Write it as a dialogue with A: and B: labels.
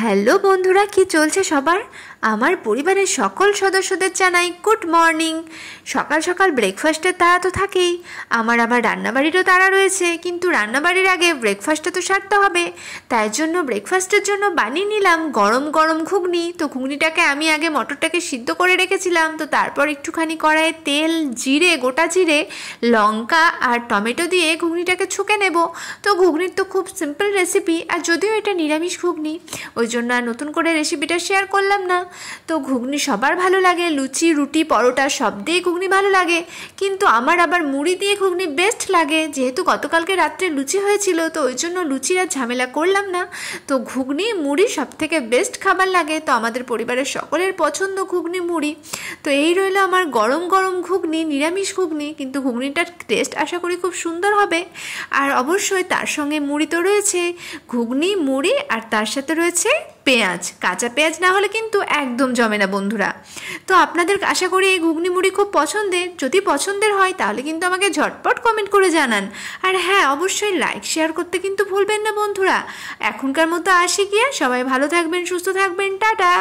A: Hello বন্ধুরা, কি চলছে সবার? আমার পরিবারের সকল সদস্যদের জানাই গুড মর্নিং। সকাল সকাল ব্রেকফাস্টের তাড়া তো থাকেই, আমার আবার রান্নাবাড়িরও তাড়া রয়েছে, কিন্তু রান্নাবাড়ির আগে ব্রেকফাস্টটা তো সারতে হবে। তাই জন্য ব্রেকফাস্টের জন্য বানিয়ে নিলাম গরম গরম ঘুগনি। তো ঘুগনিটাকে আমি আগে মটরটাকে সিদ্ধ করে রেখেছিলাম, তো তারপর একটুখানি কড়াইয়ে তেল, জিরে, গোটা জিরে, লঙ্কা আর টমেটো দিয়ে ঘুগনিটাকে ছুঁকে নেব। তো ঘুগনির তো খুব সিম্পল রেসিপি, আর যদিও এটা নিরামিষ ঘুগনি, ওই জন্য আর নতুন করে রেসিপিটা শেয়ার করলাম না। তো ঘুগনি সবার ভালো লাগে, লুচি, রুটি, পরোটা সব দিয়ে ঘুগনি ভালো লাগে, কিন্তু আমার আবার মুড়ি দিয়ে ঘুগনি বেস্ট লাগে। যেহেতু গতকালকে রাত্রে লুচি হয়েছিল, তো ওই জন্য লুচির আর ঝামেলা করলাম না। তো ঘুগনি মুড়ি সব থেকে বেস্ট খাবার লাগে, তো আমাদের পরিবারের সকলের পছন্দ ঘুগনি মুড়ি। তো এই রইল আমার গরম গরম ঘুগনি, নিরামিষ ঘুগনি, কিন্তু ঘুগনিটার টেস্ট আশা করি খুব সুন্দর হবে। আর অবশ্যই তার সঙ্গে মুড়ি তো রয়েছে, ঘুগনি, মুড়ি, আর তার সাথে রয়েছে পেঁয়াজ। কাঁচা পেঁয়াজ না হলে কিন্তু একদম জমে না বন্ধুরা। তো আপনাদের আশা করি এই ঘুগনি মুড়ি খুব পছন্দের। যদি পছন্দের হয় তাহলে কিন্তু আমাকে ঝটপট কমেন্ট করে জানান। আর হ্যাঁ, অবশ্যই লাইক শেয়ার করতে কিন্তু ভুলবেন না বন্ধুরা। এখনকার মতো আসি গিয়ে, সবাই ভালো থাকবেন, সুস্থ থাকবেন, টাটা।